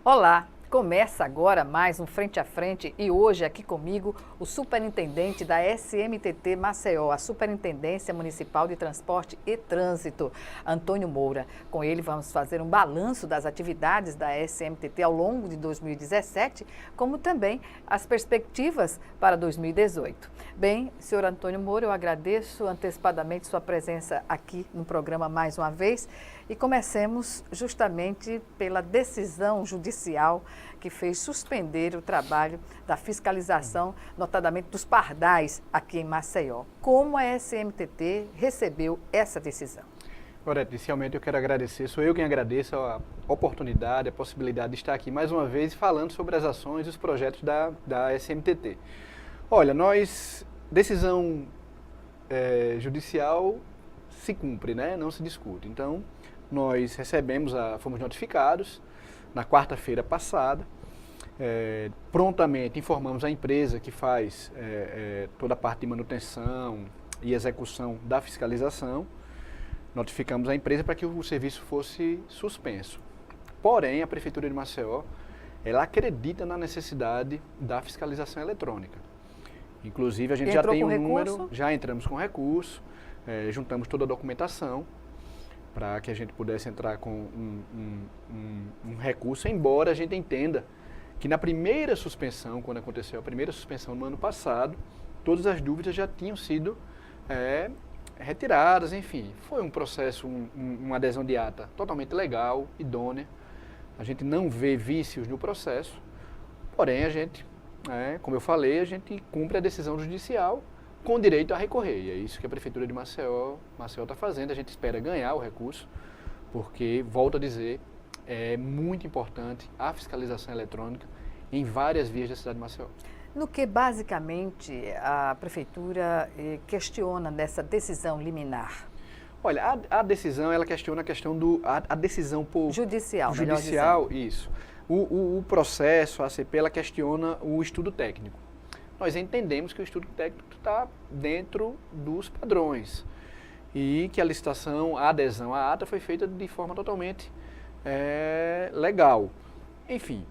Olá, começa agora mais um Frente a Frente e hoje aqui comigo o superintendente da SMTT Maceió, a Superintendência Municipal de Transporte e Trânsito, Antônio Moura. Com ele vamos fazer um balanço das atividades da SMTT ao longo de 2017, como também as perspectivas para 2018. Bem, senhor Antônio Moura, eu agradeço antecipadamente sua presença aqui no programa mais uma vez e comecemos justamente pela decisão judicial que fez suspender o trabalho da fiscalização, notadamente dos pardais aqui em Maceió. Como a SMTT recebeu essa decisão? Gorete, inicialmente eu quero agradecer, sou eu quem agradeço a oportunidade, a possibilidade de estar aqui mais uma vez falando sobre as ações e os projetos da SMTT. Olha, decisão judicial se cumpre, né? Não se discute. Então, nós fomos notificados na quarta-feira passada, prontamente informamos a empresa que faz toda a parte de manutenção e execução da fiscalização, notificamos a empresa para que o serviço fosse suspenso. Porém, a Prefeitura de Maceió, ela acredita na necessidade da fiscalização eletrônica. Inclusive, a gente já tem um número, já entramos com recurso, juntamos toda a documentação, para que a gente pudesse entrar com um recurso, embora a gente entenda que na primeira suspensão, quando aconteceu a primeira suspensão no ano passado, todas as dúvidas já tinham sido retiradas, enfim. Foi um processo, uma adesão de ata totalmente legal, idônea. A gente não vê vícios no processo, porém a gente, como eu falei, a gente cumpre a decisão judicial com direito a recorrer. E é isso que a Prefeitura de Maceió está fazendo. A gente espera ganhar o recurso, porque, volto a dizer, é muito importante a fiscalização eletrônica em várias vias da cidade de Maceió. No que, basicamente, a Prefeitura questiona dessa decisão liminar? Olha, a decisão, ela questiona a questão a decisão por... Judicial, Judicial, isso. O processo, a ACP, ela questiona o estudo técnico. Nós entendemos que o estudo técnico está dentro dos padrões e que a licitação, a adesão à ata foi feita de forma totalmente legal. Enfim,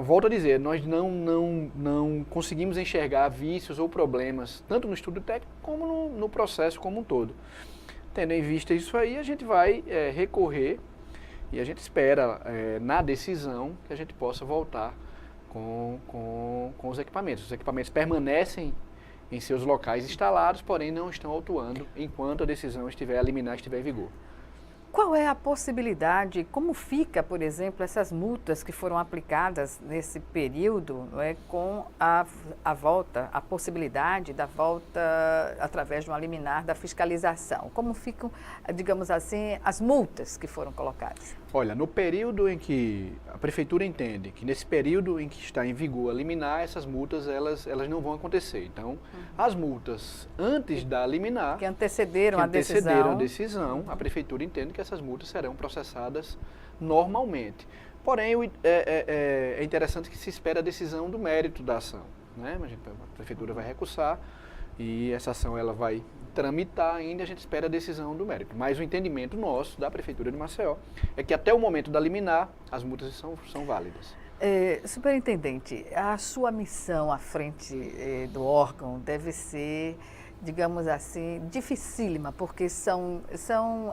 volto a dizer, nós não conseguimos enxergar vícios ou problemas, tanto no estudo técnico como no processo como um todo. Tendo em vista isso aí, a gente vai recorrer e a gente espera, na decisão, que a gente possa voltar com os equipamentos. Os equipamentos permanecem em seus locais instalados, porém não estão autuando enquanto a decisão a liminar estiver em vigor. Qual é a possibilidade, como fica, por exemplo, essas multas que foram aplicadas nesse período, com a volta, a possibilidade da volta através de uma liminar da fiscalização? Como ficam, digamos assim, as multas que foram colocadas? Olha, no período em que a Prefeitura entende que nesse período em que está em vigor a liminar, essas multas elas não vão acontecer. Então, as multas antes da liminar, que antecederam a decisão, a Prefeitura entende que essas multas serão processadas normalmente. Porém, é interessante que se espera a decisão do mérito da ação, né? A Prefeitura vai recursar e essa ação ela vai tramitar ainda, a gente espera a decisão do mérito. Mas o entendimento nosso, da Prefeitura de Maceió, é que até o momento da liminar, as multas são válidas. Superintendente, a sua missão à frente do órgão deve ser, digamos assim, dificílima, porque são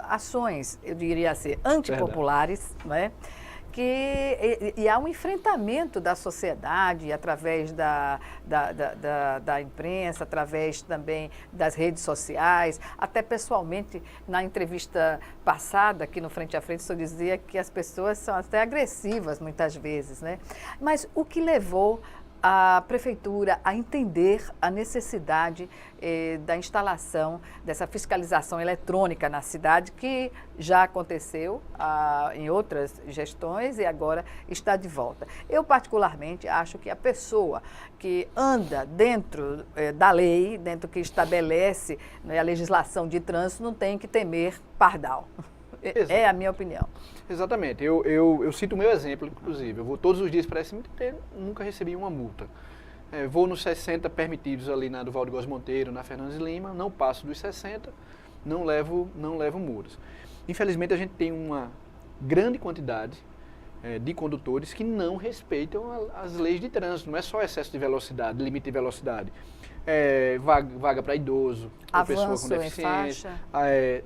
ações, eu diria assim, antipopulares, né? E há um enfrentamento da sociedade através da imprensa, através também das redes sociais, até pessoalmente, na entrevista passada aqui no Frente a Frente, o senhor dizia que as pessoas são até agressivas muitas vezes, né? Mas o que levou a Prefeitura a entender a necessidade da instalação dessa fiscalização eletrônica na cidade, que já aconteceu em outras gestões e agora está de volta. Eu, particularmente, acho que a pessoa que anda dentro da lei, dentro que estabelece, a legislação de trânsito, não tem que temer pardal. É a minha opinião. Exatamente. Eu cito o meu exemplo, inclusive. Eu vou todos os dias para a SMTT, nunca recebi uma multa. Vou nos 60 permitidos ali na do Valdegós Monteiro, na Fernandes Lima, não passo dos 60, não levo multas. Infelizmente, a gente tem uma grande quantidade de condutores que não respeitam as leis de trânsito. Não é só excesso de velocidade, limite de velocidade. Vaga para idoso, ou pessoa com deficiência,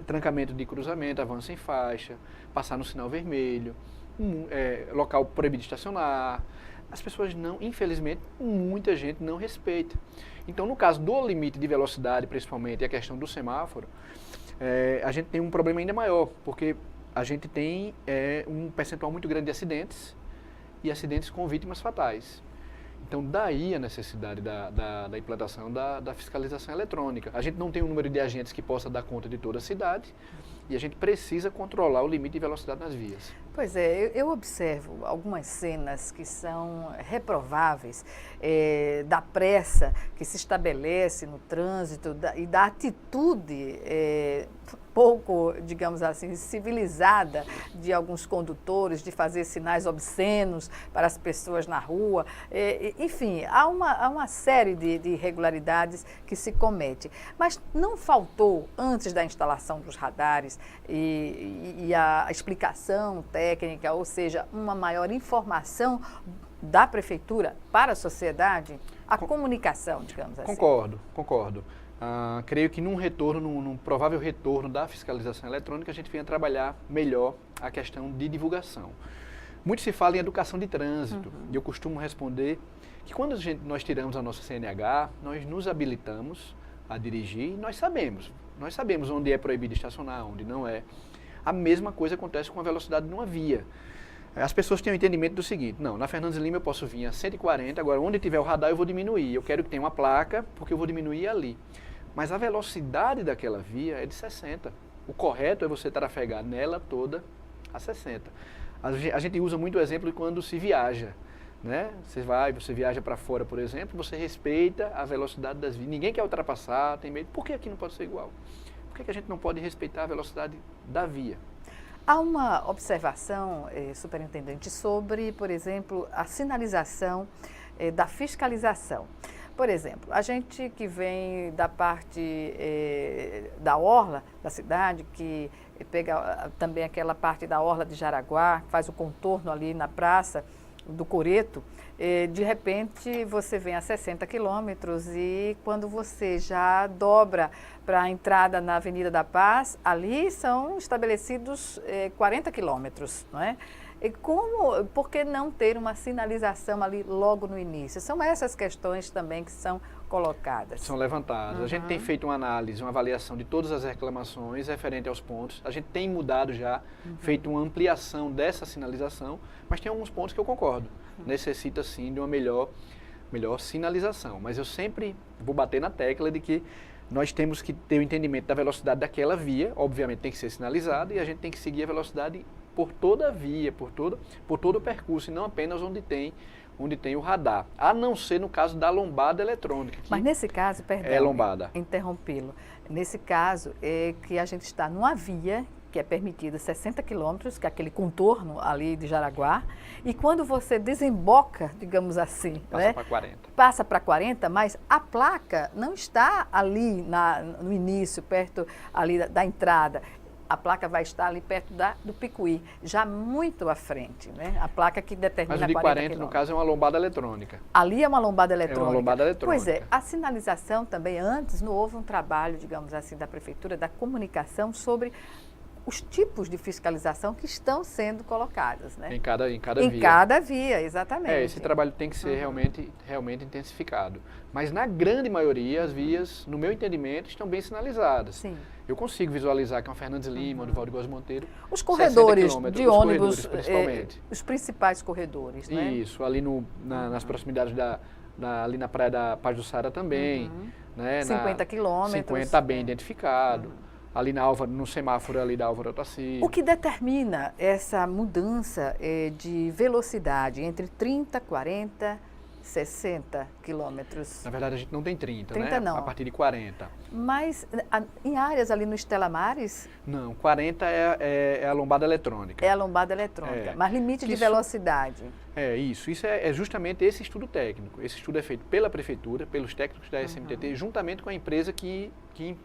trancamento de cruzamento, avanço em faixa, passar no sinal vermelho, local proibido de estacionar. As pessoas não, infelizmente, muita gente não respeita. Então, no caso do limite de velocidade, principalmente, e a questão do semáforo, a gente tem um problema ainda maior, porque a gente tem um percentual muito grande de acidentes e acidentes com vítimas fatais. Então, daí a necessidade da implantação da fiscalização eletrônica. A gente não tem um número de agentes que possa dar conta de toda a cidade e a gente precisa controlar o limite de velocidade nas vias. Pois é, eu observo algumas cenas que são reprováveis, da pressa que se estabelece no trânsito e da atitude pouco, digamos assim, civilizada de alguns condutores, de fazer sinais obscenos para as pessoas na rua. Enfim, há uma série de irregularidades que se comete. Mas não faltou, antes da instalação dos radares e a explicação técnica, ou seja, uma maior informação da prefeitura para a sociedade, a comunicação, digamos assim. Concordo. Creio que num provável retorno da fiscalização eletrônica, a gente venha trabalhar melhor a questão de divulgação. Muito se fala em educação de trânsito, e eu costumo responder que quando nós tiramos a nossa CNH, nós nos habilitamos a dirigir e nós sabemos onde é proibido estacionar, onde não é. A mesma coisa acontece com a velocidade numa via. As pessoas têm o entendimento do seguinte: não, na Fernandes Lima eu posso vir a 140, agora onde tiver o radar eu vou diminuir, eu quero que tenha uma placa porque eu vou diminuir ali. Mas a velocidade daquela via é de 60. O correto é você trafegar nela toda a 60. A gente usa muito o exemplo de quando se viaja, né? Você viaja para fora, por exemplo, você respeita a velocidade das vias. Ninguém quer ultrapassar, tem medo. Por que aqui não pode ser igual? Por que a gente não pode respeitar a velocidade da via? Há uma observação, superintendente, sobre, por exemplo, a sinalização da fiscalização. Por exemplo, a gente que vem da parte da orla da cidade, que pega também aquela parte da orla de Jaraguá, faz o contorno ali na praça do Coreto, de repente você vem a 60 quilômetros e quando você já dobra para a entrada na Avenida da Paz, ali são estabelecidos 40 quilômetros, não é? E por que não ter uma sinalização ali logo no início? São essas questões também que são colocadas. São levantadas. A gente tem feito uma análise, uma avaliação de todas as reclamações referente aos pontos. A gente tem mudado já, feito uma ampliação dessa sinalização, mas tem alguns pontos que eu concordo. Necessita sim de uma melhor sinalização. Mas eu sempre vou bater na tecla de que nós temos que ter o entendimento da velocidade daquela via, obviamente tem que ser sinalizado, e a gente tem que seguir a velocidade por toda a via, por todo o percurso, e não apenas onde tem o radar, a não ser no caso da lombada eletrônica. Mas nesse caso, perdão, lombada. Interrompê-lo, nesse caso é que a gente está numa via que é permitida 60 quilômetros, que é aquele contorno ali de Jaraguá, e quando você desemboca, digamos assim, passa para 40. Passa para 40, mas a placa não está ali no início, perto ali da entrada. A placa vai estar ali perto do Picuí, já muito à frente, né? A placa que determina 40 Mas o de 40, no caso, é uma lombada eletrônica. Ali é uma lombada eletrônica. É uma lombada eletrônica. Pois é, a sinalização também, antes, não houve um trabalho, digamos assim, da Prefeitura, da comunicação sobre os tipos de fiscalização que estão sendo colocados, né? Em cada via. Em cada via, exatamente. Esse trabalho tem que ser realmente intensificado. Mas na grande maioria, as vias, no meu entendimento, estão bem sinalizadas. Sim. Eu consigo visualizar que é uma Fernandes Lima, do Valde Góes Monteiro. Os corredores de ônibus, principalmente. Os principais corredores, né? Isso, ali nas proximidades ali na praia da Paz do Sara também. Né? 50 quilômetros. 50 está bem identificado. Ali no semáforo ali da Álvaro Otacílio. O que determina essa mudança de velocidade entre 30, 40, 60 quilômetros? Na verdade, a gente não tem 30, 30 né? não. A partir de 40. Mas em áreas ali no Estela Mares? Não, 40 é a lombada eletrônica. É a lombada eletrônica, mas limite de velocidade. Isso é justamente esse estudo técnico. Esse estudo é feito pela Prefeitura, pelos técnicos da SMTT, juntamente com a empresa que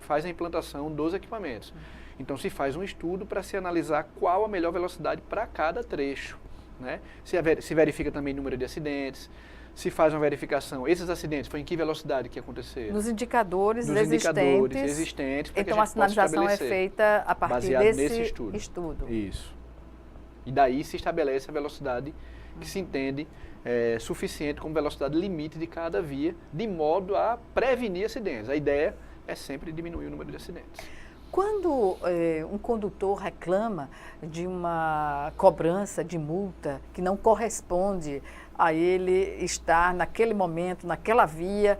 faz a implantação dos equipamentos. Então, se faz um estudo para se analisar qual a melhor velocidade para cada trecho. né? Se verifica também o número de acidentes, se faz uma verificação, esses acidentes foi em que velocidade que aconteceram? Nos indicadores Nos indicadores existentes, para então que a a gente possa sinalização é estabelecer, feita a partir baseado desse nesse estudo. Isso. E daí se estabelece a velocidade que se entende suficiente como velocidade limite de cada via, de modo a prevenir acidentes. A ideia é sempre diminuir o número de acidentes. Quando um condutor reclama de uma cobrança de multa que não corresponde a ele estar naquele momento, naquela via,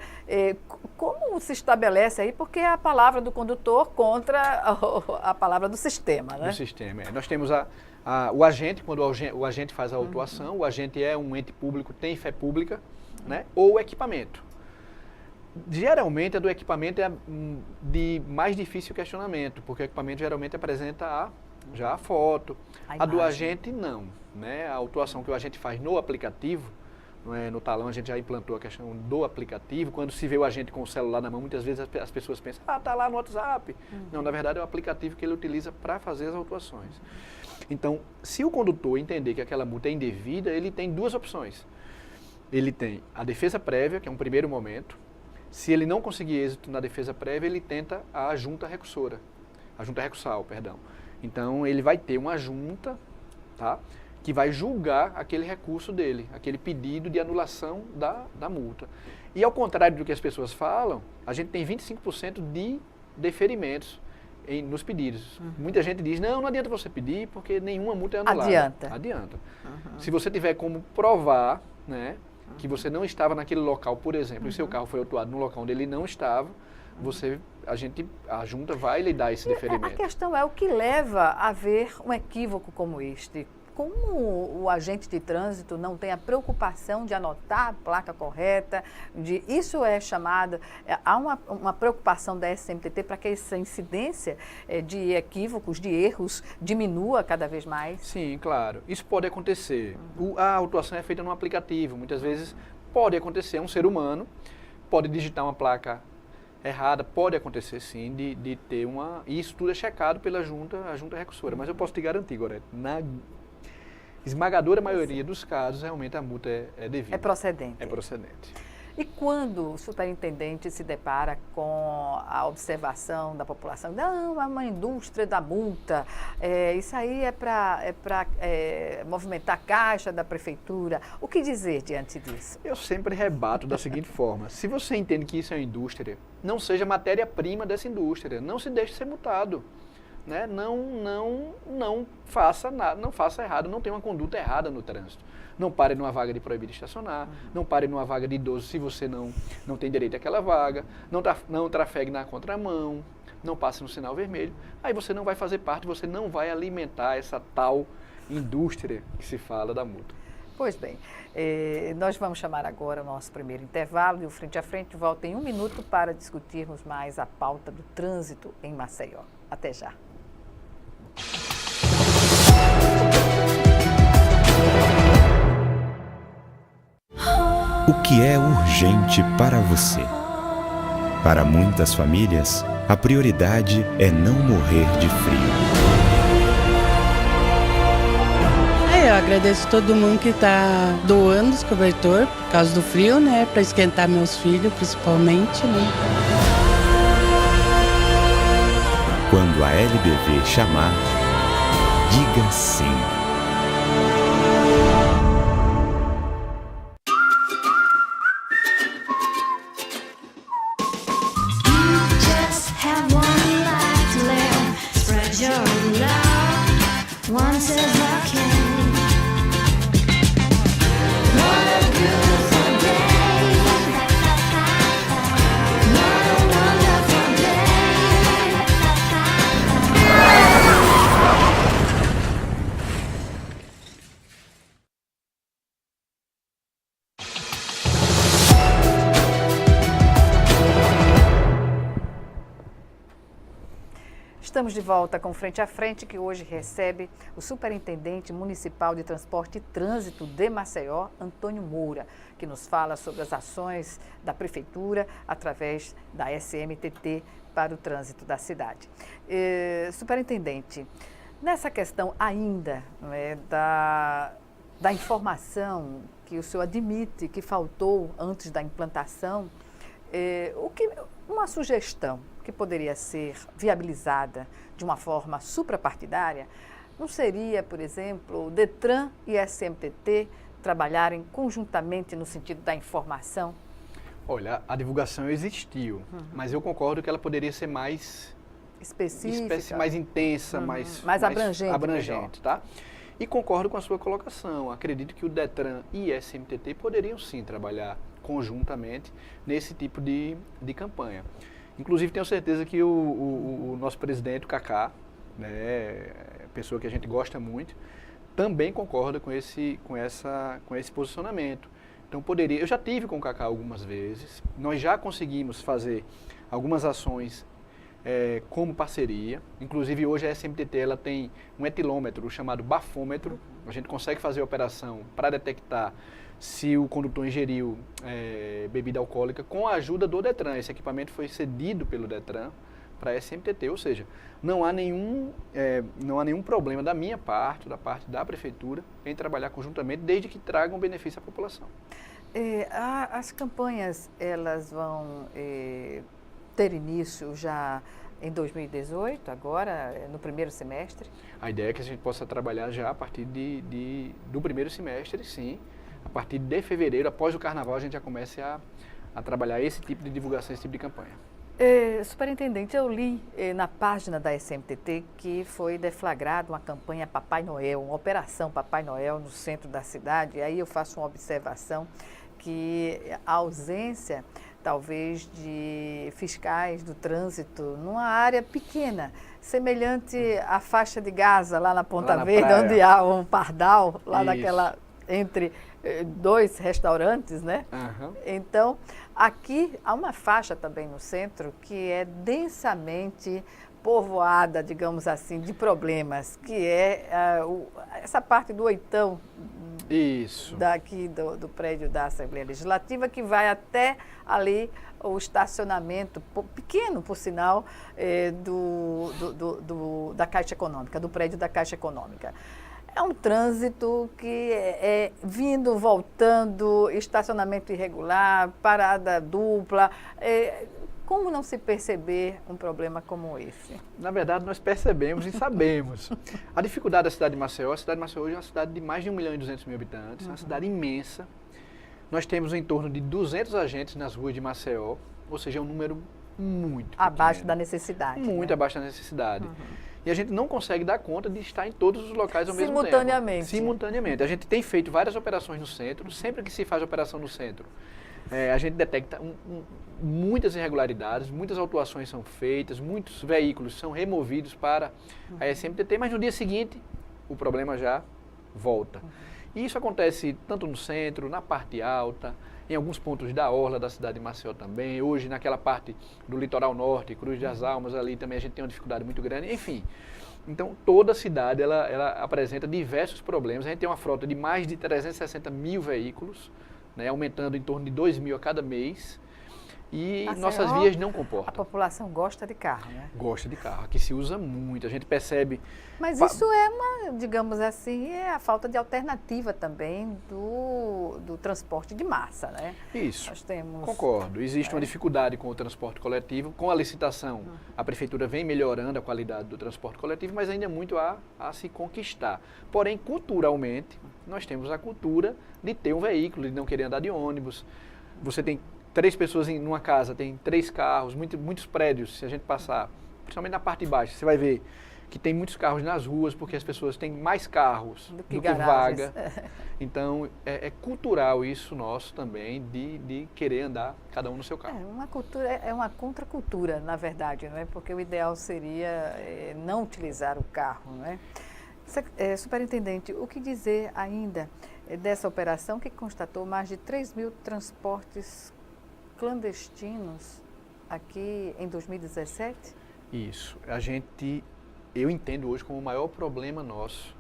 como se estabelece aí? Porque é a palavra do condutor contra a palavra do sistema, né? Do sistema, Nós temos o agente, quando o agente faz a autuação, o agente é um ente público, tem fé pública, né? Ou o equipamento. Geralmente, a do equipamento é de mais difícil questionamento, porque o equipamento geralmente apresenta já a foto. A do agente, não. Né? A autuação que o agente faz no aplicativo, no talão a gente já implantou a questão do aplicativo. Quando se vê o agente com o celular na mão, muitas vezes as pessoas pensam, tá lá no WhatsApp. Não, na verdade é o aplicativo que ele utiliza para fazer as autuações. Então, se o condutor entender que aquela multa é indevida, ele tem duas opções. Ele tem a defesa prévia, que é um primeiro momento. Se ele não conseguir êxito na defesa prévia, ele tenta a junta recursora, a junta recursal, perdão. Então, ele vai ter uma junta, tá, que vai julgar aquele recurso dele, aquele pedido de anulação da multa. E ao contrário do que as pessoas falam, a gente tem 25% de deferimentos nos pedidos. Muita gente diz, não adianta você pedir, porque nenhuma multa é anulada. Adianta. Se você tiver como provar, né, que você não estava naquele local, por exemplo, e seu carro foi autuado no local onde ele não estava, a junta vai lhe dar esse deferimento. A questão é o que leva a haver um equívoco como este. Como o agente de trânsito não tem a preocupação de anotar a placa correta, isso é chamado, há uma preocupação da SMTT para que essa incidência de equívocos, de erros, diminua cada vez mais? Sim, claro. Isso pode acontecer. A autuação é feita no aplicativo. Muitas vezes pode acontecer, um ser humano pode digitar uma placa errada, pode acontecer sim, de ter isso tudo é checado pela a junta recursora. Mas eu posso te garantir, Gorete, na esmagadora maioria dos casos, realmente a multa é devida. É procedente. É procedente. E quando o superintendente se depara com a observação da população, não, é uma indústria da multa, isso aí é para movimentar a caixa da prefeitura, o que dizer diante disso? Eu sempre rebato da seguinte forma, se você entende que isso é uma indústria, não seja matéria-prima dessa indústria, não se deixe ser multado. Né? Não faça nada, não faça errado, não tenha uma conduta errada no trânsito. Não pare numa vaga de proibido estacionar, não pare numa vaga de idoso se você não tem direito àquela vaga, não trafegue na contramão, não passe no sinal vermelho. Aí você não vai fazer parte, você não vai alimentar essa tal indústria que se fala da multa. Pois bem, nós vamos chamar agora o nosso primeiro intervalo e o Frente a Frente volta em 1 minuto para discutirmos mais a pauta do trânsito em Maceió. Até já. O que é urgente para você? Para muitas famílias, a prioridade é não morrer de frio. Eu agradeço todo mundo que está doando os cobertor por causa do frio, né? Para esquentar meus filhos, principalmente, né? Quando a LBV chamar, diga sim. Estamos de volta com Frente a Frente, que hoje recebe o Superintendente Municipal de Transporte e Trânsito de Maceió, Antônio Moura, que nos fala sobre as ações da Prefeitura através da SMTT para o trânsito da cidade. Superintendente, nessa questão ainda da informação que o senhor admite que faltou antes da implantação, uma sugestão que poderia ser viabilizada de uma forma suprapartidária, não seria, por exemplo, o DETRAN e a SMTT trabalharem conjuntamente no sentido da informação? Olha, a divulgação existiu, mas eu concordo que ela poderia ser mais específica, mais intensa, mais abrangente, tá? E concordo com a sua colocação. Acredito que o DETRAN e a SMTT poderiam sim trabalhar conjuntamente nesse tipo de campanha. Inclusive, tenho certeza que o nosso presidente, o Kaká, né, pessoa que a gente gosta muito, também concorda com esse posicionamento. Então, eu já tive com o Kaká algumas vezes, nós já conseguimos fazer algumas ações como parceria. Inclusive, hoje a SMTT ela tem um etilômetro chamado bafômetro. A gente consegue fazer a operação para detectar se o condutor ingeriu bebida alcoólica com a ajuda do DETRAN. Esse equipamento foi cedido pelo DETRAN para a SMTT, ou seja, não há nenhum problema da minha parte, da parte da prefeitura, em trabalhar conjuntamente, desde que tragam benefício à população. As campanhas, elas vão ter início já em 2018, agora, no primeiro semestre? A ideia é que a gente possa trabalhar já a partir do primeiro semestre, sim. A partir de fevereiro, após o carnaval, a gente já comece a trabalhar esse tipo de divulgação, esse tipo de campanha. Superintendente, eu li na página da SMTT que foi deflagrada uma campanha Papai Noel, uma operação Papai Noel no centro da cidade. E aí eu faço uma observação que a ausência, talvez, de fiscais do trânsito numa área pequena, semelhante à faixa de Gaza, lá na Ponta Verde, praia, onde há um pardal, lá Isso. naquela, entre dois restaurantes, né? Uhum. Então, aqui há uma faixa também no centro que é densamente povoada, digamos assim, de problemas, que é essa parte do oitão. Isso. Daqui do prédio da Assembleia Legislativa, que vai até ali o estacionamento, pequeno por sinal, da Caixa Econômica, do prédio da Caixa Econômica. É um trânsito que é vindo, voltando, estacionamento irregular, parada dupla. Como não se perceber um problema como esse? Na verdade, nós percebemos e sabemos. A dificuldade da cidade de Maceió, a cidade de Maceió hoje é uma cidade de mais de 1.200.000 habitantes, uma cidade imensa. Nós temos em torno de 200 agentes nas ruas de Maceió, ou seja, é um número muito abaixo pequeno, da necessidade. Muito abaixo da necessidade. E a gente não consegue dar conta de estar em todos os locais ao mesmo tempo. Simultaneamente. A gente tem feito várias operações no centro. Sempre que se faz operação no centro, a gente detecta muitas irregularidades, muitas autuações são feitas, muitos veículos são removidos para a SMTT, mas no dia seguinte o problema já volta. E isso acontece tanto no centro, na parte alta, em alguns pontos da orla da cidade de Maceió também. Hoje, naquela parte do litoral norte, Cruz das Almas, ali também a gente tem uma dificuldade muito grande. Enfim, então toda a cidade ela apresenta diversos problemas. A gente tem uma frota de mais de 360.000 veículos, né, aumentando em torno de 2.000 a cada mês. E nossas vias não comportam. A população gosta de carro, né? Gosta de carro, aqui se usa muito, a gente percebe... Mas isso é digamos assim, a falta de alternativa também do transporte de massa, né? Isso, nós temos... Concordo. Existe uma dificuldade com o transporte coletivo, com a licitação a prefeitura vem melhorando a qualidade do transporte coletivo, mas ainda é muito a se conquistar. Porém, culturalmente, nós temos a cultura de ter um veículo, de não querer andar de ônibus. Você tem 3 pessoas em uma casa, tem 3 carros, muitos prédios, se a gente passar, principalmente na parte de baixo, você vai ver que tem muitos carros nas ruas, porque as pessoas têm mais carros do que vaga. Então, é cultural isso nosso também, de querer andar cada um no seu carro. É uma contracultura, na verdade, não é? Porque o ideal seria não utilizar o carro, não é? Superintendente, o que dizer ainda dessa operação que constatou mais de 3.000 transportes clandestinos aqui em 2017? Isso. Eu entendo hoje como o maior problema nosso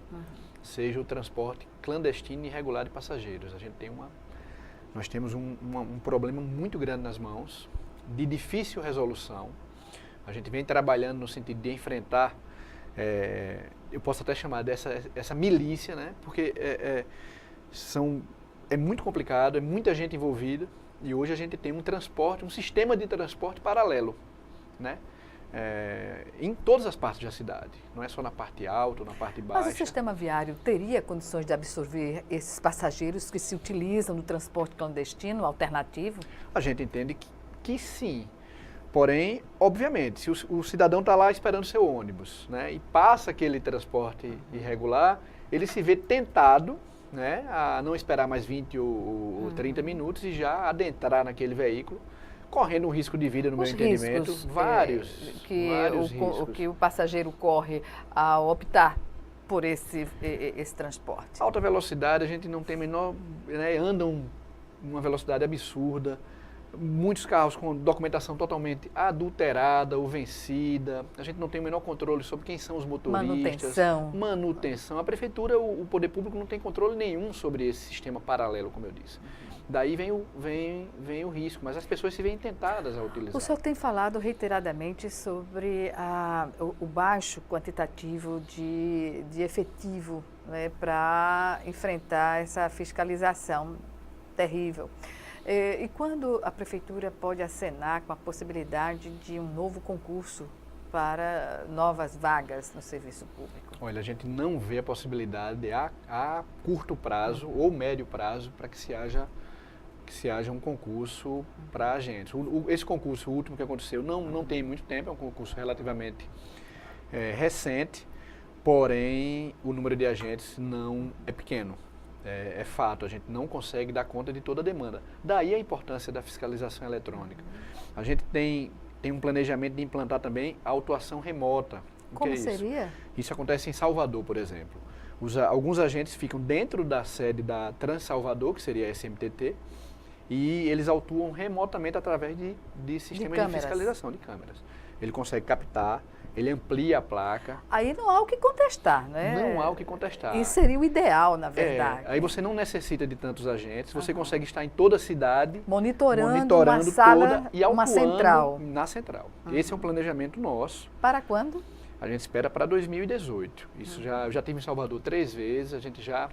seja o transporte clandestino e irregular de passageiros. Nós temos um problema muito grande nas mãos, de difícil resolução. A gente vem trabalhando no sentido de enfrentar, eu posso até chamar essa milícia, né? Porque É muito complicado, é muita gente envolvida e hoje a gente tem um sistema de transporte paralelo, né? Em todas as partes da cidade, não é só na parte alta ou na parte baixa. Mas o sistema viário teria condições de absorver esses passageiros que se utilizam do transporte clandestino, alternativo? A gente entende que sim. Porém, obviamente, se o cidadão está lá esperando seu ônibus, né, e passa aquele transporte irregular, ele se vê tentado, né, a não esperar mais 20 ou 30 minutos e já adentrar naquele veículo, correndo um risco de vida, no meu entendimento. Vários riscos. Que o passageiro corre ao optar por esse transporte. Alta velocidade, a gente não tem a menor... Né, andam uma velocidade absurda. Muitos carros com documentação totalmente adulterada ou vencida. A gente não tem o menor controle sobre quem são os motoristas. Manutenção. A prefeitura, o poder público não tem controle nenhum sobre esse sistema paralelo, como eu disse. Daí vem o risco, mas as pessoas se veem tentadas a utilizar. O senhor tem falado reiteradamente sobre o baixo quantitativo de efetivo, né, para enfrentar essa fiscalização terrível. E quando a prefeitura pode acenar com a possibilidade de um novo concurso para novas vagas no serviço público? Olha, a gente não vê a possibilidade a curto prazo ou médio prazo para que se haja um concurso para agentes. Esse concurso último que aconteceu não tem muito tempo, é um concurso relativamente recente, porém o número de agentes não é pequeno. É fato, a gente não consegue dar conta de toda a demanda. Daí a importância da fiscalização eletrônica. A gente tem um planejamento de implantar também a autuação remota. Como seria? Isso acontece em Salvador, por exemplo. Alguns agentes ficam dentro da sede da Trans-Salvador, que seria a SMTT, e eles autuam remotamente através de sistemas de fiscalização de câmeras. Ele consegue captar, ele amplia a placa. Aí não há o que contestar, né? Não há o que contestar. Isso seria o ideal, na verdade. Aí você não necessita de tantos agentes, você consegue estar em toda a cidade, monitorando uma sala, toda e autuando uma central. Na central. Esse é um planejamento nosso. Para quando? A gente espera para 2018. Isso já tive em Salvador 3 vezes, a gente já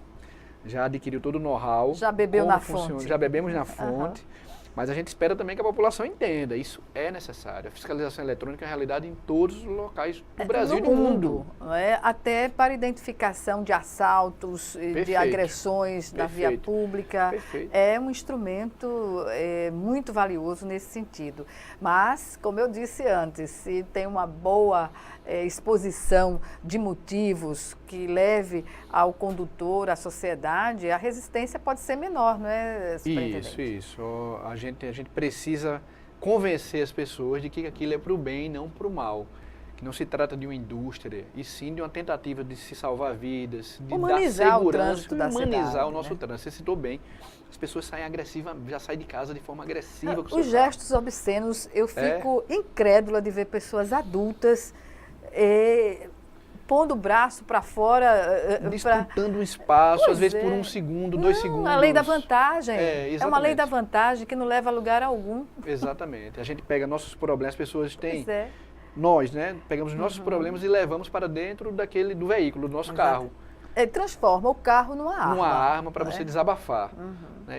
adquiriu todo o know-how. Já bebeu na fonte. Já bebemos na fonte. Mas a gente espera também que a população entenda, isso é necessário. A fiscalização eletrônica é realidade em todos os locais do Brasil e do mundo. Até para identificação de assaltos, de agressões na via pública. É um instrumento muito valioso nesse sentido. Mas, como eu disse antes, se tem uma boa exposição de motivos que leve ao condutor, à sociedade, a resistência pode ser menor, não é, superintendente? Isso. A gente precisa convencer as pessoas de que aquilo é para o bem e não para o mal. Que não se trata de uma indústria, e sim de uma tentativa de se salvar vidas, de humanizar dar segurança, o trânsito da humanizar cidade, o nosso trânsito. Você citou bem, as pessoas saem agressivas, já saem de casa de forma agressiva. Os gestos obscenos, eu fico incrédula de ver pessoas adultas pondo o braço para fora. Disputando um espaço, às vezes por 1 segundo, 2 segundos. A lei da vantagem. É uma lei da vantagem que não leva a lugar algum. Exatamente. A gente pega nossos problemas, as pessoas têm... Nós, né, pegamos nossos problemas e levamos para dentro do veículo, do nosso carro. Transforma o carro numa arma. Numa arma para você desabafar.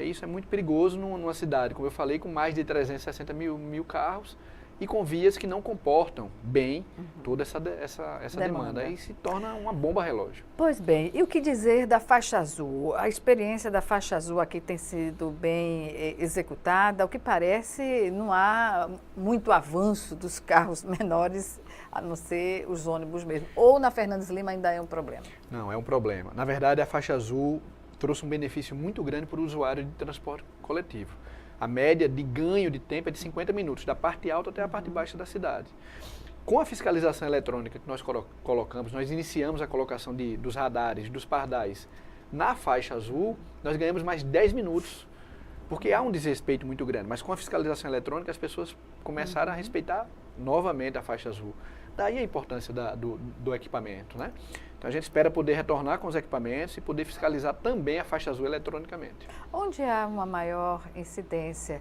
Isso é muito perigoso numa cidade, como eu falei, com mais de 360 mil carros e com vias que não comportam bem toda essa demanda. Aí se torna uma bomba relógio. Pois bem, e o que dizer da faixa azul? A experiência da faixa azul aqui tem sido bem executada. Ao que parece, não há muito avanço dos carros menores, a não ser os ônibus mesmo. Ou na Fernandes Lima ainda é um problema? Não, é um problema. Na verdade, a faixa azul trouxe um benefício muito grande para o usuário de transporte coletivo. A média de ganho de tempo é de 50 minutos, da parte alta até a parte baixa da cidade. Com a fiscalização eletrônica que nós colocamos, nós iniciamos a colocação dos radares, dos pardais na faixa azul, nós ganhamos mais 10 minutos, porque há um desrespeito muito grande. Mas com a fiscalização eletrônica, as pessoas começaram a respeitar novamente a faixa azul. Daí a importância do equipamento, né? Então a gente espera poder retornar com os equipamentos e poder fiscalizar também a faixa azul eletronicamente. Onde há uma maior incidência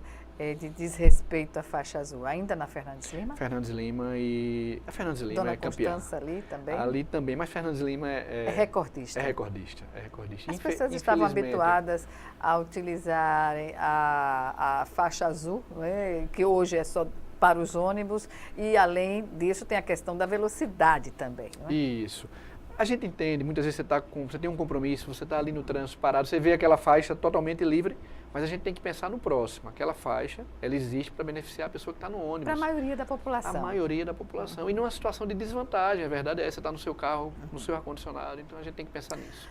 de desrespeito à faixa azul? Ainda na Fernandes Lima? Fernandes Lima e... A Fernandes Lima Dona é campeã. Constança ali também? Ali também, mas Fernandes Lima é recordista. É recordista, é recordista. As pessoas estavam habituadas a utilizarem a faixa azul, né, que hoje é só para os ônibus, e além disso tem a questão da velocidade também. Não é? Isso. A gente entende, muitas vezes você tem um compromisso, você está ali no trânsito parado, você vê aquela faixa totalmente livre, mas a gente tem que pensar no próximo. Aquela faixa, ela existe para beneficiar a pessoa que está no ônibus. Para a maioria da população. A maioria da população. E numa situação de desvantagem, a verdade é essa, você está no seu carro, no seu ar-condicionado, então a gente tem que pensar nisso.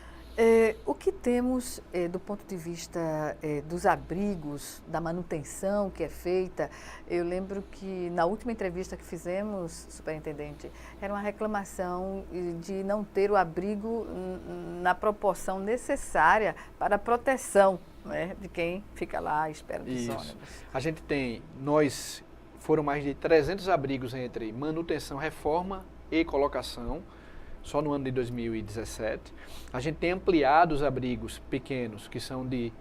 O que temos do ponto de vista dos abrigos, da manutenção que é feita? Eu lembro que na última entrevista que fizemos, superintendente, era uma reclamação de não ter o abrigo na proporção necessária para a proteção, né, de quem fica lá à espera dos ônibus. A gente tem, foram mais de 300 abrigos entre manutenção, reforma e colocação, só no ano de 2017. A gente tem ampliado os abrigos pequenos, que são de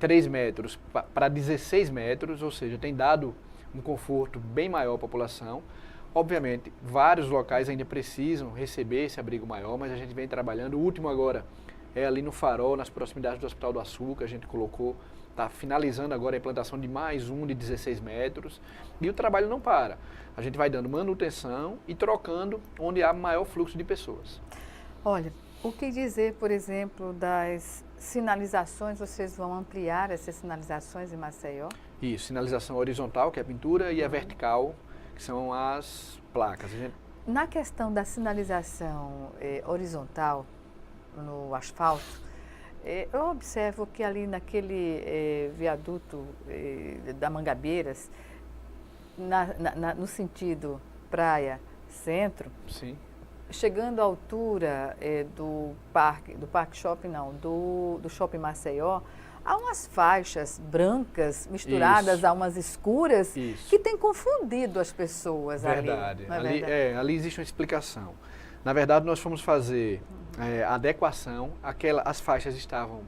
3 metros para 16 metros, ou seja, tem dado um conforto bem maior à população. Obviamente, vários locais ainda precisam receber esse abrigo maior, mas a gente vem trabalhando. O último agora é ali no Farol, nas proximidades do Hospital do Açúcar, a gente colocou, está finalizando agora a implantação de mais um de 16 metros, e o trabalho não para. A gente vai dando manutenção e trocando onde há maior fluxo de pessoas. Olha, o que dizer, por exemplo, das sinalizações? Vocês vão ampliar essas sinalizações em Maceió? Isso, sinalização horizontal, que é a pintura, e a vertical, que são as placas. Na questão da sinalização horizontal no asfalto, eu observo que ali naquele viaduto da Mangabeiras, no sentido praia-centro, sim, chegando à altura do Parque Shopping, não, do Shopping Maceió, há umas faixas brancas misturadas a umas escuras que têm confundido as pessoas. Verdade. Ali. Ali existe uma explicação. Na verdade, nós fomos fazer a adequação, as faixas estavam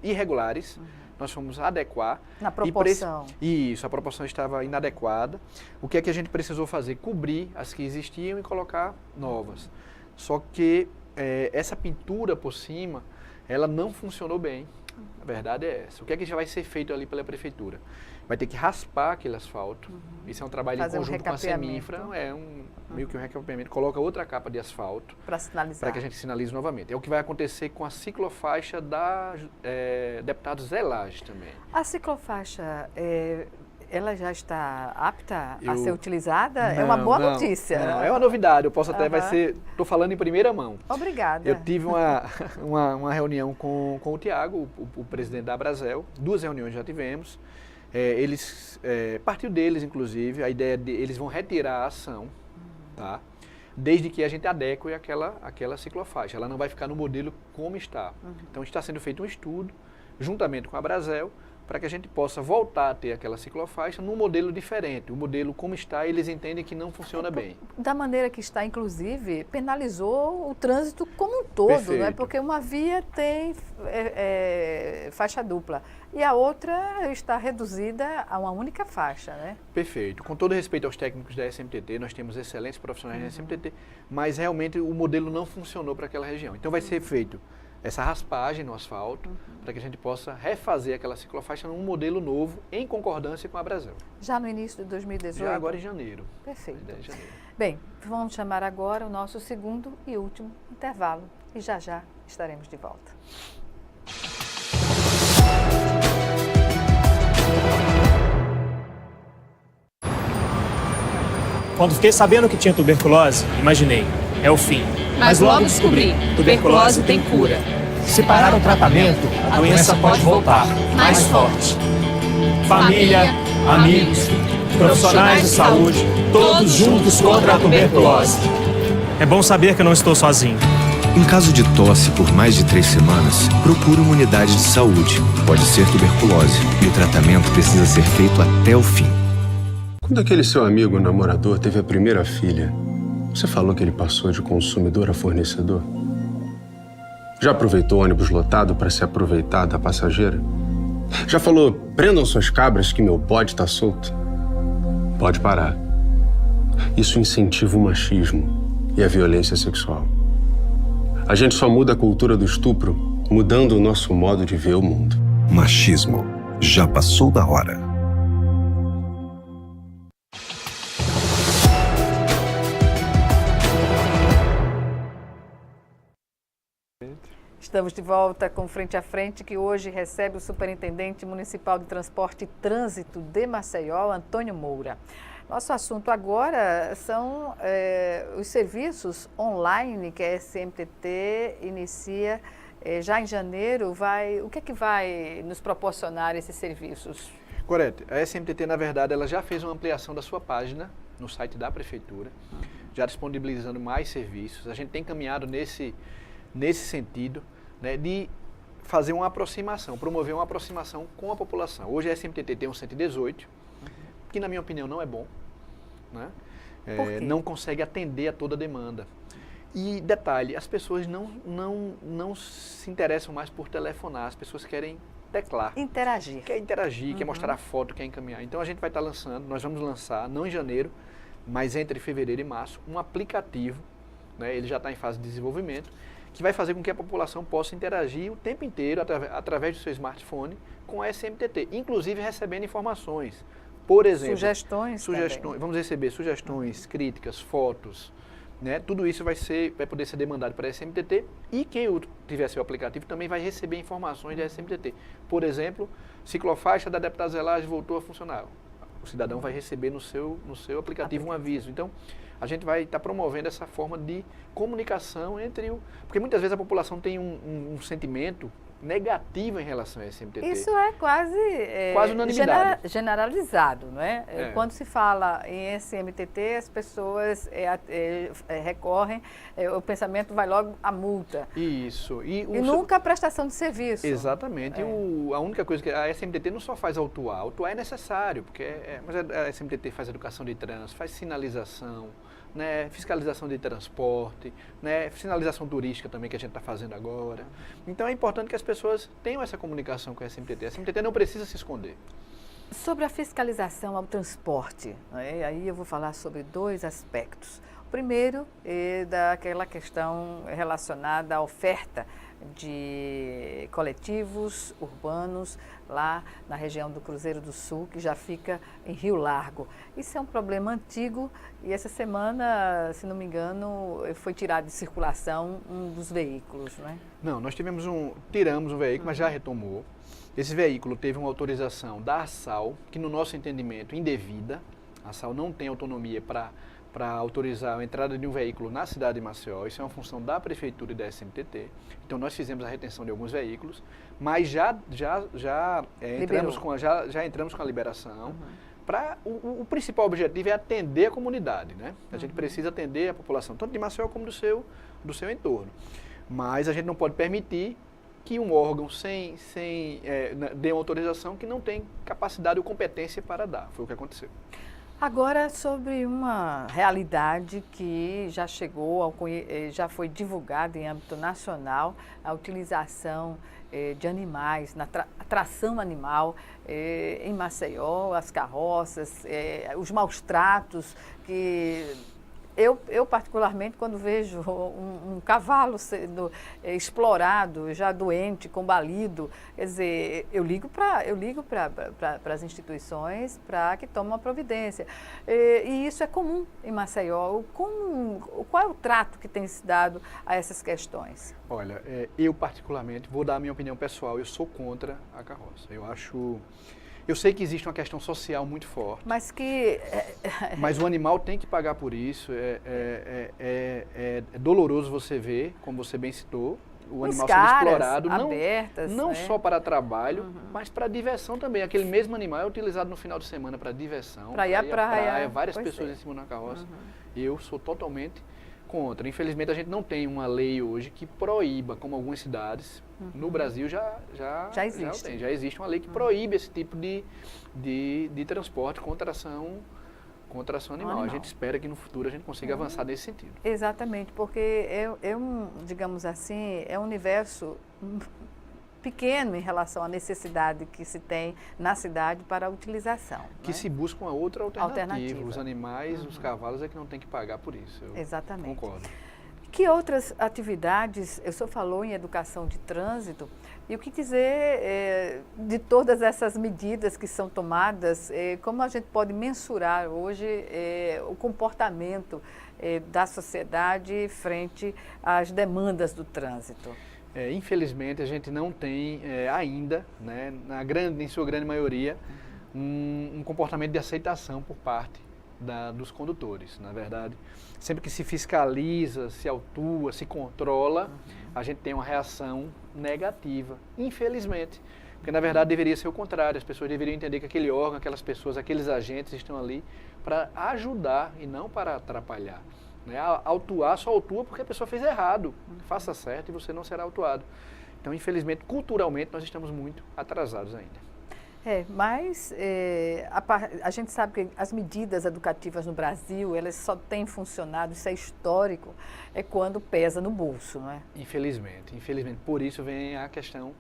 irregulares, nós fomos adequar. Na proporção. Isso, a proporção estava inadequada. O que é que a gente precisou fazer? Cobrir as que existiam e colocar novas. Só que essa pintura por cima, ela não funcionou bem. A verdade é essa. O que é que já vai ser feito ali pela prefeitura? Vai ter que raspar aquele asfalto. Isso é um trabalho em conjunto com a Seminfra. Meio que um recapeamento. Coloca outra capa de asfalto. Para sinalizar. Para que a gente sinalize novamente. É o que vai acontecer com a ciclofaixa da deputado Zé Lage também. A ciclofaixa, ela já está apta a ser utilizada? É uma boa notícia. Não, é uma novidade. Eu posso até, estou falando em primeira mão. Obrigada. Eu tive uma reunião com o Tiago, o presidente da Abrazel. 2 reuniões já tivemos. Partiu deles, inclusive, a ideia de eles vão retirar a ação, tá? Desde que a gente adeque aquela ciclofaixa. Ela não vai ficar no modelo como está. Então está sendo feito um estudo, juntamente com a Abrazel, para que a gente possa voltar a ter aquela ciclofaixa num modelo diferente. O modelo como está, eles entendem que não funciona bem. Da maneira que está, inclusive, penalizou o trânsito como um todo, Perfeito. não é? Porque uma via tem faixa dupla e a outra está reduzida a uma única faixa, né? Perfeito. Com todo respeito aos técnicos da SMTT, nós temos excelentes profissionais da SMTT, mas realmente o modelo não funcionou para aquela região. Então vai ser feito essa raspagem no asfalto, para que a gente possa refazer aquela ciclofaixa num modelo novo, em concordância com a Abrazel. Já no início de 2018? Já agora em janeiro. Perfeito. A ideia é janeiro. Bem, vamos chamar agora o nosso segundo e último intervalo e já estaremos de volta. Quando fiquei sabendo que tinha tuberculose, imaginei, é o fim. Mas logo descobri, tuberculose tem cura. Se parar o tratamento, a doença pode voltar, mais forte. Família, amigos, profissionais de saúde, todos juntos contra a tuberculose. É bom saber que eu não estou sozinho. Em caso de tosse por mais de 3 semanas, procure uma unidade de saúde. Pode ser tuberculose e o tratamento precisa ser feito até o fim. Quando aquele seu amigo namorador teve a primeira filha, você falou que ele passou de consumidor a fornecedor? Já aproveitou ônibus lotado para se aproveitar da passageira? Já falou, prendam suas cabras que meu bode tá solto? Pode parar. Isso incentiva o machismo e a violência sexual. A gente só muda a cultura do estupro mudando o nosso modo de ver o mundo. Machismo. Já passou da hora. Estamos de volta com Frente a Frente, que hoje recebe o Superintendente Municipal de Transporte e Trânsito de Maceió, Antônio Moura. Nosso assunto agora são os serviços online que a SMTT inicia já em janeiro. O que é que vai nos proporcionar esses serviços? Correto. A SMTT, na verdade, ela já fez uma ampliação da sua página no site da Prefeitura, já disponibilizando mais serviços. A gente tem caminhado nesse sentido, né, de fazer uma aproximação, promover uma aproximação com a população. Hoje a SMTT tem um 118, que na minha opinião não é bom, né? Não consegue atender a toda a demanda. E detalhe, as pessoas não se interessam mais por telefonar, as pessoas querem teclar. Interagir. Quer interagir, quer mostrar a foto, quer encaminhar. Então a gente vai estar lançando, nós vamos lançar, não em janeiro, mas entre fevereiro e março, um aplicativo, né, ele já está em fase de desenvolvimento, que vai fazer com que a população possa interagir o tempo inteiro, através do seu smartphone, com a SMTT, inclusive recebendo informações. Por exemplo, sugestões, vamos receber sugestões, críticas, fotos, né? Tudo isso vai poder ser demandado para a SMTT, e quem tiver seu aplicativo também vai receber informações da SMTT. Por exemplo, ciclofaixa da Deputada Zelagem voltou a funcionar. O cidadão vai receber no seu aplicativo um aviso. Então, a gente vai estar promovendo essa forma de comunicação porque muitas vezes a população tem um sentimento negativo em relação a SMTT. Isso é quase unanimidade. Generalizado, não é? Quando se fala em SMTT, as pessoas recorrem, o pensamento vai logo à multa. Isso. E nunca a prestação de serviço. Exatamente. A única coisa que a SMTT não só faz autuar. Autuar é necessário, mas a SMTT faz educação de trânsito, faz sinalização, né, fiscalização de transporte, né, sinalização turística também, que a gente está fazendo agora. Então é importante que as pessoas tenham essa comunicação com a SMTT. A SMTT não precisa se esconder. Sobre a fiscalização ao transporte, né, aí eu vou falar sobre dois aspectos. O primeiro é daquela questão relacionada à oferta de coletivos urbanos lá na região do Cruzeiro do Sul, que já fica em Rio Largo. Isso é um problema antigo e essa semana, se não me engano, foi tirado de circulação um dos veículos, não é? Não, nós tiramos um veículo, mas já retomou. Esse veículo teve uma autorização da ASAL, que no nosso entendimento indevida. A ASAL não tem autonomia para autorizar a entrada de um veículo na cidade de Maceió. Isso é uma função da Prefeitura e da SMTT. Então, nós fizemos a retenção de alguns veículos, mas já entramos com a liberação. O principal objetivo é atender a comunidade, né? A gente precisa atender a população, tanto de Maceió como do seu entorno. Mas a gente não pode permitir que um órgão dê uma autorização que não tem capacidade ou competência para dar. Foi o que aconteceu. Agora, sobre uma realidade que já já foi divulgada em âmbito nacional, a utilização de animais, a tração animal em Maceió, as carroças, os maus tratos que... Eu particularmente, quando vejo um cavalo sendo explorado, já doente, combalido, quer dizer, eu ligo para as instituições para que tomem uma providência. E isso é comum em Maceió. Qual é o trato que tem se dado a essas questões? Olha, eu particularmente, vou dar a minha opinião pessoal, eu sou contra a carroça. Eu sei que existe uma questão social muito forte. Mas o animal tem que pagar por isso. É doloroso você ver, como você bem citou, o animal sendo explorado. Não só para trabalho, mas para diversão também. Aquele mesmo animal é utilizado no final de semana para diversão. Para ir à praia. Várias pessoas em cima da carroça. Eu sou totalmente contra. Infelizmente, a gente não tem uma lei hoje que proíba, como algumas cidades. No Brasil já existe uma lei que proíbe esse tipo de transporte com tração animal. A gente espera que no futuro a gente consiga avançar nesse sentido. Exatamente, porque digamos assim, é um universo pequeno em relação à necessidade que se tem na cidade para a utilização. Que se busca uma outra alternativa. Os animais, Uhum. os cavalos é que não tem que pagar por isso. Eu Exatamente. concordo. Que outras atividades, o senhor falou em educação de trânsito, e o que dizer de todas essas medidas que são tomadas, como a gente pode mensurar hoje o comportamento da sociedade frente às demandas do trânsito? Infelizmente, a gente não tem ainda, né, em sua grande maioria, um comportamento de aceitação por parte dos condutores. Na verdade, sempre que se fiscaliza, se autua, se controla, a gente tem uma reação negativa, infelizmente. Porque, na verdade, deveria ser o contrário. As pessoas deveriam entender que aquele órgão, aquelas pessoas, aqueles agentes estão ali para ajudar e não para atrapalhar. Né? Autuar só autua porque a pessoa fez errado. Faça certo e você não será autuado. Então, infelizmente, culturalmente, nós estamos muito atrasados ainda. Mas a gente sabe que as medidas educativas no Brasil, elas só têm funcionado, isso é histórico, quando pesa no bolso, não é? Infelizmente. Por isso vem a questão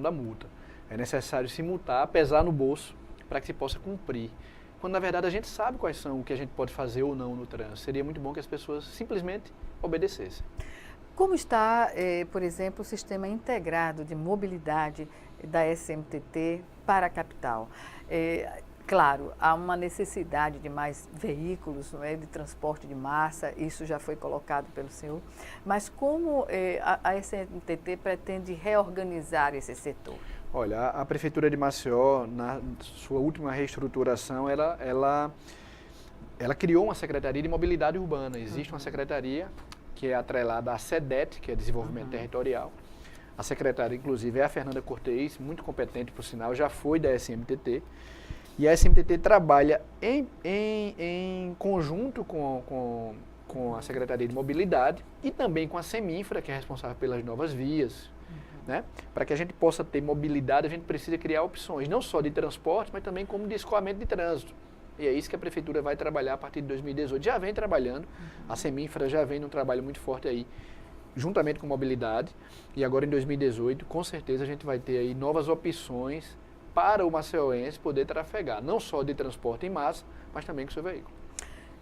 da multa. É necessário se multar, pesar no bolso, para que se possa cumprir. Quando, na verdade, a gente sabe quais são o que a gente pode fazer ou não no trânsito. Seria muito bom que as pessoas simplesmente obedecessem. Como está, por exemplo, o sistema integrado de mobilidade da SMTT para a capital? Claro, há uma necessidade de mais veículos, não é, de transporte de massa, isso já foi colocado pelo senhor, mas como a SMTT pretende reorganizar esse setor? Olha, a Prefeitura de Maceió, na sua última reestruturação, ela criou uma Secretaria de Mobilidade Urbana. Existe uma secretaria que é atrelada à SEDET, que é Desenvolvimento Territorial. A secretária, inclusive, é a Fernanda Cortez, muito competente, por sinal, já foi da SMTT. E a SMTT trabalha em conjunto com a Secretaria de Mobilidade e também com a Seminfra, que é responsável pelas novas vias. Né? Para que a gente possa ter mobilidade, a gente precisa criar opções, não só de transporte, mas também como de escoamento de trânsito. E é isso que a Prefeitura vai trabalhar a partir de 2018. Já vem trabalhando, a Seminfra já vem num trabalho muito forte aí, juntamente com mobilidade. E agora em 2018, com certeza a gente vai ter aí novas opções para o maceioense poder trafegar, não só de transporte em massa, mas também com seu veículo.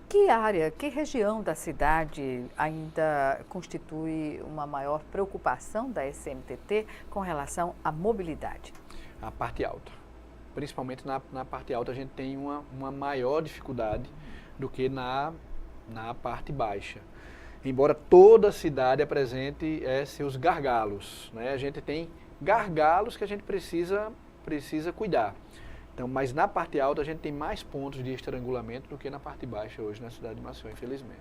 Que área, que região da cidade ainda constitui uma maior preocupação da SMTT com relação à mobilidade? A parte alta. Principalmente na parte alta a gente tem uma maior dificuldade do que na parte baixa. Embora toda a cidade apresente seus gargalos, né? A gente tem gargalos que a gente precisa cuidar. Então, mas na parte alta a gente tem mais pontos de estrangulamento do que na parte baixa hoje na cidade de Maceió, infelizmente.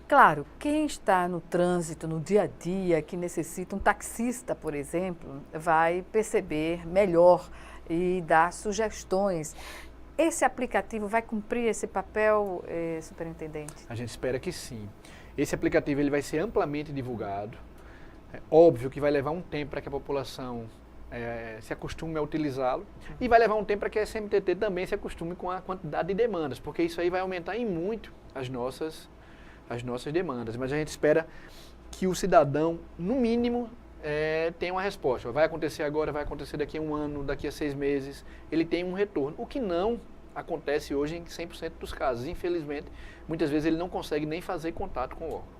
Claro, quem está no trânsito, no dia a dia, que necessita, um taxista, por exemplo, vai perceber melhor e dar sugestões. Esse aplicativo vai cumprir esse papel, superintendente? A gente espera que sim. Esse aplicativo ele vai ser amplamente divulgado. É óbvio que vai levar um tempo para que a população se acostume a utilizá-lo e vai levar um tempo para que a SMTT também se acostume com a quantidade de demandas, porque isso aí vai aumentar em muito as nossas demandas. Mas a gente espera que o cidadão, no mínimo, tenha uma resposta. Vai acontecer agora, vai acontecer daqui a um ano, daqui a 6 meses, ele tem um retorno. O que não acontece hoje em 100% dos casos. Infelizmente, muitas vezes ele não consegue nem fazer contato com o órgão.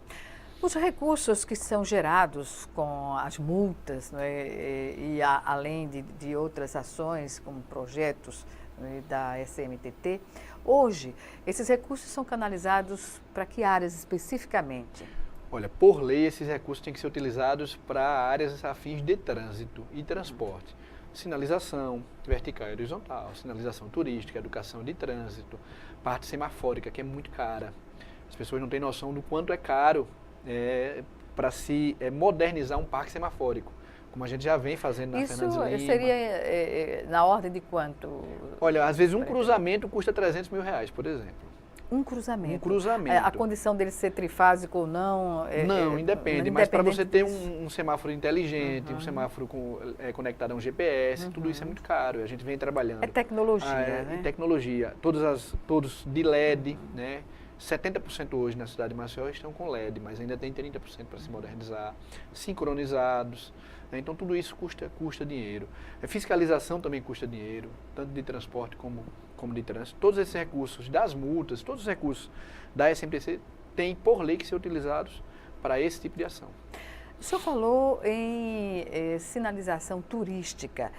Os recursos que são gerados com as multas, né, e além de outras ações, como projetos, né, da SMTT, hoje, esses recursos são canalizados para que áreas especificamente? Olha, por lei, esses recursos têm que ser utilizados para áreas afins de trânsito e transporte. Sinalização vertical e horizontal, sinalização turística, educação de trânsito, parte semafórica, que é muito cara. As pessoas não têm noção do quanto é caro para se modernizar um parque semafórico, como a gente já vem fazendo na Fernandes Lima. Isso seria na ordem de quanto? Olha, às vezes um cruzamento custa R$300 mil, por exemplo. Um cruzamento? Um cruzamento. A condição dele ser trifásico ou não? Não, independe. Mas para você ter um semáforo inteligente, um semáforo conectado a um GPS, tudo isso é muito caro. A gente vem trabalhando. É tecnologia, né? É tecnologia. Todos de LED, né? 70% hoje na cidade de Maceió estão com LED, mas ainda tem 30% para se modernizar, sincronizados. Né? Então tudo isso custa dinheiro. A fiscalização também custa dinheiro, tanto de transporte como de trânsito. Todos esses recursos das multas, todos os recursos da SMTC têm por lei que ser utilizados para esse tipo de ação. O senhor falou em sinalização turística.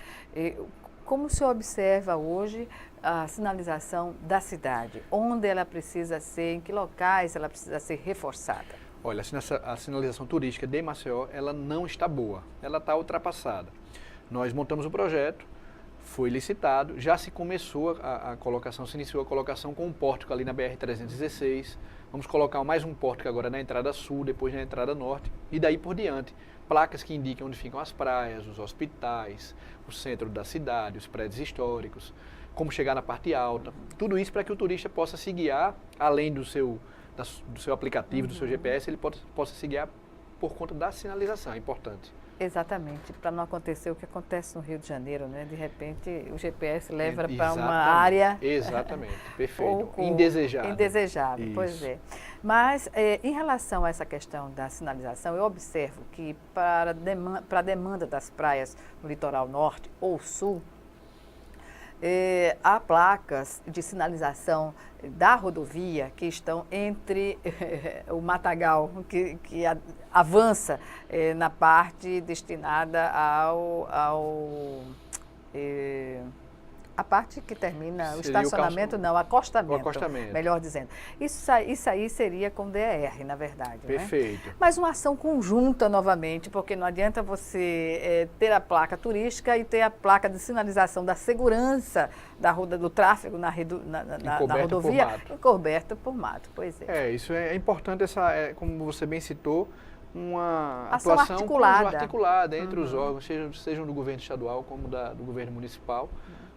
Como o senhor observa hoje a sinalização da cidade? Onde ela precisa ser, em que locais ela precisa ser reforçada? Olha, a sinalização turística de Maceió, ela não está boa, ela está ultrapassada. Nós montamos o projeto, foi licitado, já se começou a colocação, se iniciou a colocação com um pórtico ali na BR-316, vamos colocar mais um pórtico agora na entrada sul, depois na entrada norte, e daí por diante. Placas que indicam onde ficam as praias, os hospitais, o centro da cidade, os prédios históricos, como chegar na parte alta. Tudo isso para que o turista possa se guiar, além do seu aplicativo, do seu GPS, ele possa se guiar por conta da sinalização, é importante. Exatamente, para não acontecer o que acontece no Rio de Janeiro, né? De repente o GPS leva para uma área... Exatamente, perfeito. Pouco indesejável. Indesejável, pois é. Mas em relação a essa questão da sinalização, eu observo que para a demanda das praias no litoral norte ou sul, há placas de sinalização da rodovia que estão entre o matagal, que avança na parte destinada a parte que termina, o estacionamento, não, acostamento, o acostamento, melhor dizendo. Isso aí seria com DER, na verdade. Perfeito. Né? Mas uma ação conjunta novamente, porque não adianta você ter a placa turística e ter a placa de sinalização da segurança do tráfego na rodovia encoberta por mato. Pois é. Isso é importante, como você bem citou, uma ação atuação articulada entre os órgãos, sejam do governo estadual como do governo municipal,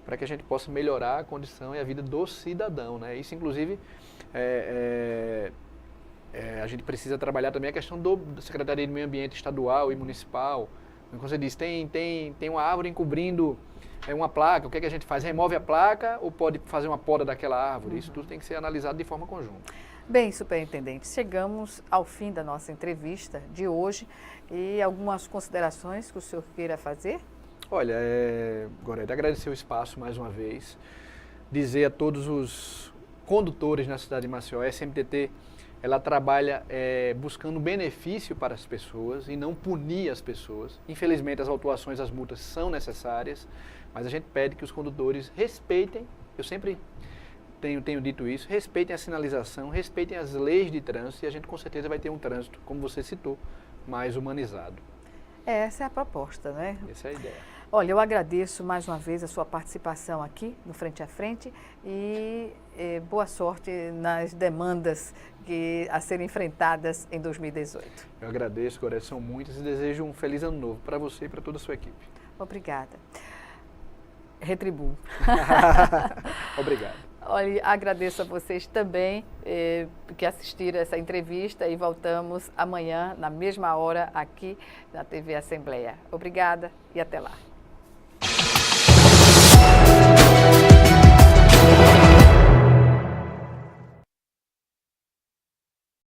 para que a gente possa melhorar a condição e a vida do cidadão, né? Isso, inclusive, a gente precisa trabalhar também a questão da Secretaria de Meio Ambiente estadual e municipal. Como você disse, tem uma árvore encobrindo uma placa, o que é que a gente faz? Remove a placa ou pode fazer uma poda daquela árvore? Isso tudo tem que ser analisado de forma conjunta. Bem, superintendente, chegamos ao fim da nossa entrevista de hoje e algumas considerações que o senhor queira fazer? Olha, Gorete, agradecer o espaço mais uma vez, dizer a todos os condutores na cidade de Maceió, a SMTT, ela trabalha buscando benefício para as pessoas e não punir as pessoas. Infelizmente, as autuações, as multas são necessárias, mas a gente pede que os condutores respeitem, eu sempre tenho dito isso, respeitem a sinalização, respeitem as leis de trânsito e a gente com certeza vai ter um trânsito, como você citou, mais humanizado. Essa é a proposta, né? Essa é a ideia. Olha, eu agradeço mais uma vez a sua participação aqui no Frente a Frente e boa sorte nas demandas a serem enfrentadas em 2018. Eu agradeço, Gorete, são muitas e desejo um feliz ano novo para você e para toda a sua equipe. Obrigada. Retribuo. Obrigado. Olha, agradeço a vocês também que assistiram essa entrevista e voltamos amanhã, na mesma hora, aqui na TV Assembleia. Obrigada e até lá.